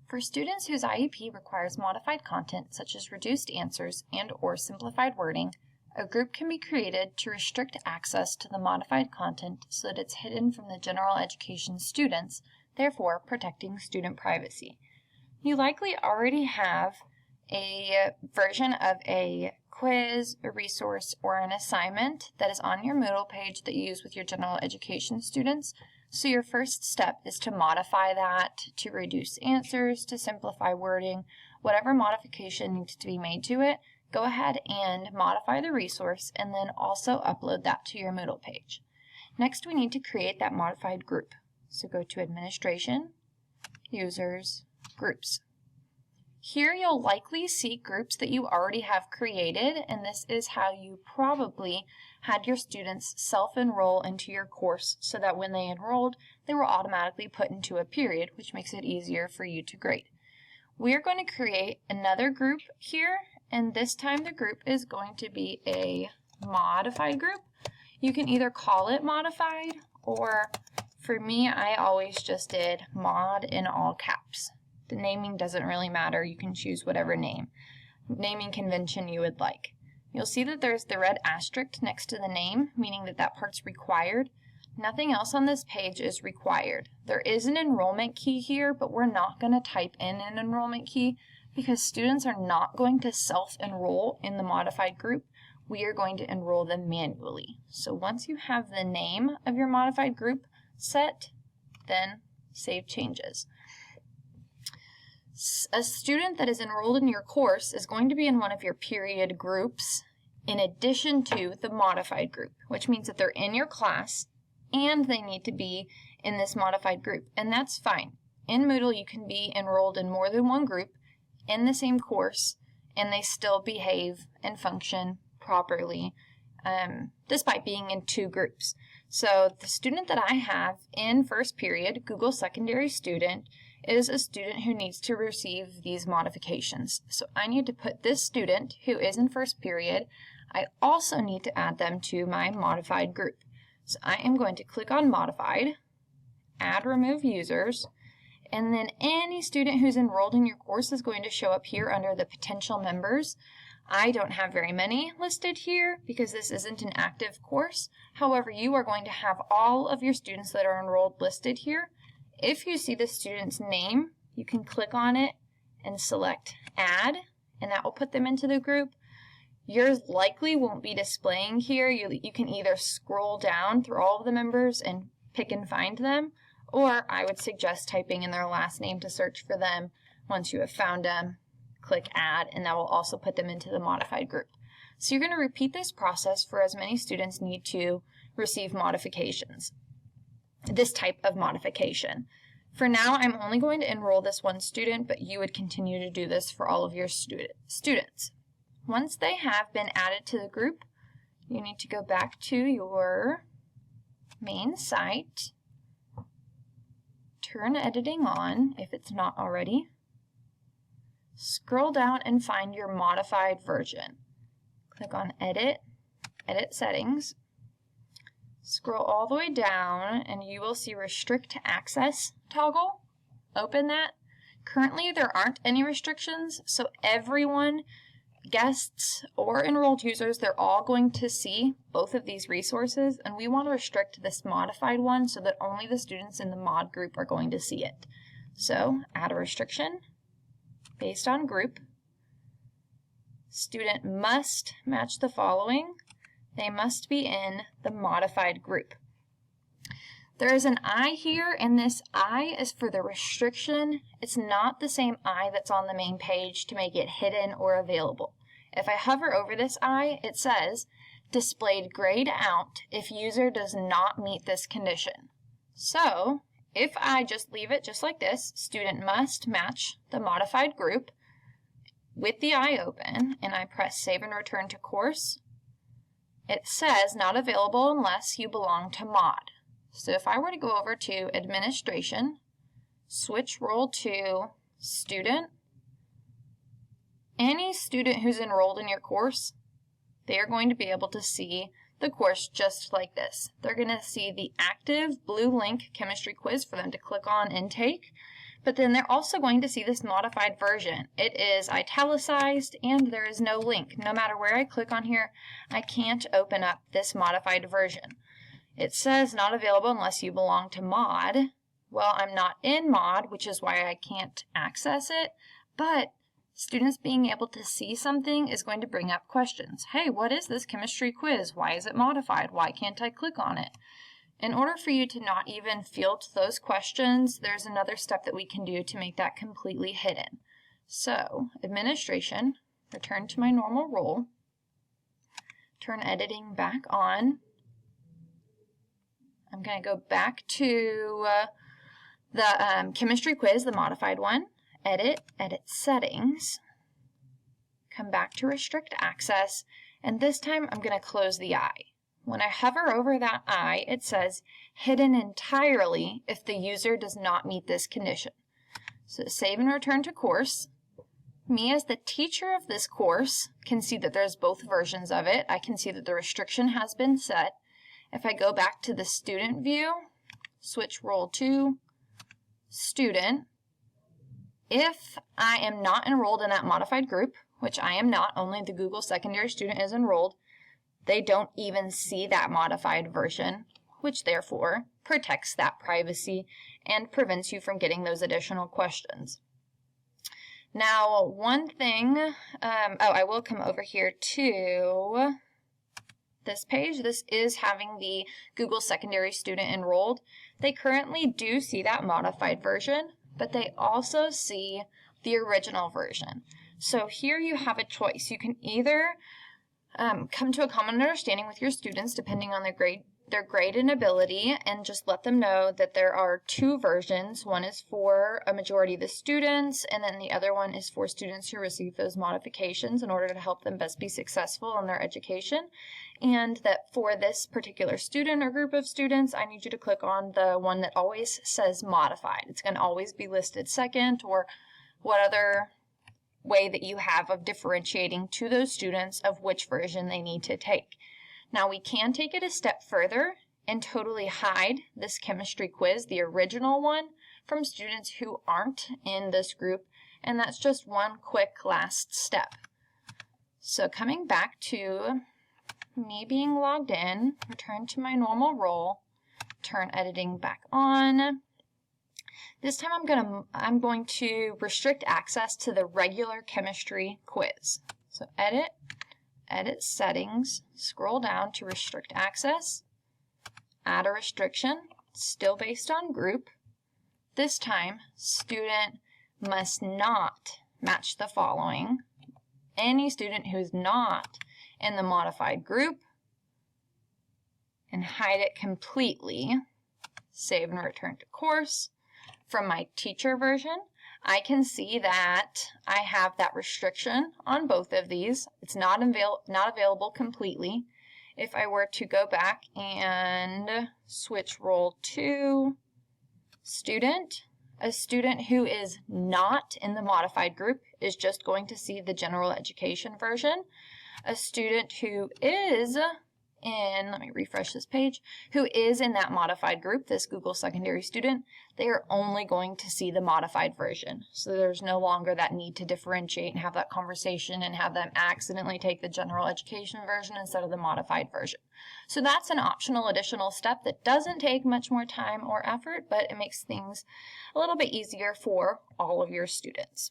For students whose IEP requires modified content such as reduced answers and/or simplified wording, a group can be created to restrict access to the modified content so that it's hidden from the general education students, therefore protecting student privacy. You likely already have a version of a quiz, a resource, or an assignment that is on your Moodle page that you use with your general education students. So your first step is to modify that, to reduce answers, to simplify wording, whatever modification needs to be made to it. Go ahead and modify the resource and then also upload that to your Moodle page. Next, we need to create that modified group. So go to Administration, Users, Groups. Here you'll likely see groups that you already have created, and this is how you probably had your students self-enroll into your course so that when they enrolled, they were automatically put into a period, which makes it easier for you to grade. We're going to create another group here, and this time the group is going to be a modified group. You can either call it modified, or for me, I always just did mod in all caps. The naming doesn't really matter. You can choose whatever naming convention you would like. You'll see that there's the red asterisk next to the name, meaning that that part's required. Nothing else on this page is required. There is an enrollment key here, but we're not going to type in an enrollment key because students are not going to self-enroll in the modified group. We are going to enroll them manually. So once you have the name of your modified group set, then save changes. A student that is enrolled in your course is going to be in one of your period groups in addition to the modified group, which means that they're in your class and they need to be in this modified group, and that's fine. In Moodle, you can be enrolled in more than one group in the same course, and they still behave and function properly despite being in two groups. So the student that I have in first period, Google Secondary Student, is a student who needs to receive these modifications. So I need to put this student who is in first period, I also need to add them to my modified group. So I am going to click on Modified, Add Remove Users, and then any student who's enrolled in your course is going to show up here under the potential members. I don't have very many listed here because this isn't an active course. However, you are going to have all of your students that are enrolled listed here. If you see the student's name, you can click on it and select Add, and that will put them into the group. Yours likely won't be displaying here. You can either scroll down through all of the members and pick and find them, or I would suggest typing in their last name to search for them. Once you have found them, click Add, and that will also put them into the modified group. So you're going to repeat this process for as many students need to receive modifications, this type of modification. For now, I'm only going to enroll this one student, but you would continue to do this for all of your students. Once they have been added to the group, you need to go back to your main site, turn editing on if it's not already, scroll down and find your modified version. Click on Edit, Edit Settings, scroll all the way down and you will see Restrict Access toggle. Open that. Currently there aren't any restrictions, so everyone, guests or enrolled users, they're all going to see both of these resources, and we want to restrict this modified one so that only the students in the mod group are going to see it. So add a restriction based on group. Student must match the following. They must be in the modified group. There is an I here, and this I is for the restriction. It's not the same I that's on the main page to make it hidden or available. If I hover over this I, it says, displayed grayed out if user does not meet this condition. So, if I just leave it just like this, student must match the modified group with the I open, and I press Save and Return to Course, it says not available unless you belong to mod. So if I were to go over to Administration, switch role to Student, any student who's enrolled in your course, they are going to be able to see the course just like this. They're going to see the active blue link chemistry quiz for them to click on and take, But then they're also going to see this modified version. It is italicized and there is no link. No matter where I click on here, I can't open up this modified version. It says not available unless you belong to mod. Well, I'm not in mod, which is why I can't access it, but students being able to see something is going to bring up questions. Hey, what is this chemistry quiz? Why is it modified? Why can't I click on it? In order for you to not even field those questions, there's another step that we can do to make that completely hidden. So, administration, return to my normal role, turn editing back on. I'm going to go back to the chemistry quiz, the modified one, edit settings, come back to restrict access, and this time I'm going to close the eye. When I hover over that eye, it says hidden entirely if the user does not meet this condition. So save and return to course. Me as the teacher of this course can see that there's both versions of it. I can see that the restriction has been set. If I go back to the student view, switch role to student, if I am not enrolled in that modified group, which I am not, only the Google secondary student is enrolled, they don't even see that modified version, which therefore protects that privacy and prevents you from getting those additional questions. Now, one thing, I will come over here to this page. This is having the Google secondary student enrolled. They currently do see that modified version, but they also see the original version. So here you have a choice. You can either come to a common understanding with your students depending on their grade and ability, and just let them know that there are two versions. One is for a majority of the students, and then the other one is for students who receive those modifications in order to help them best be successful in their education. And that for this particular student or group of students, I need you to click on the one that always says modified. It's going to always be listed second, or what other way that you have of differentiating to those students of which version they need to take. Now we can take it a step further and totally hide this chemistry quiz, the original one, from students who aren't in this group, and that's just one quick last step. So coming back to me being logged in, return to my normal role, turn editing back on. This time I'm going to restrict access to the regular chemistry quiz. So edit settings, scroll down to restrict access, add a restriction, still based on group. This time, student must not match the following. Any student who's not in the modified group, and hide it completely. Save and return to course. From my teacher version, I can see that I have that restriction on both of these. It's not available completely. If I were to go back and switch role to student, a student who is not in the modified group is just going to see the general education version. A student who is in, let me refresh this page, who is in that modified group, this Google secondary student, they are only going to see the modified version. So there's no longer that need to differentiate and have that conversation and have them accidentally take the general education version instead of the modified version. So that's an optional additional step that doesn't take much more time or effort, but it makes things a little bit easier for all of your students.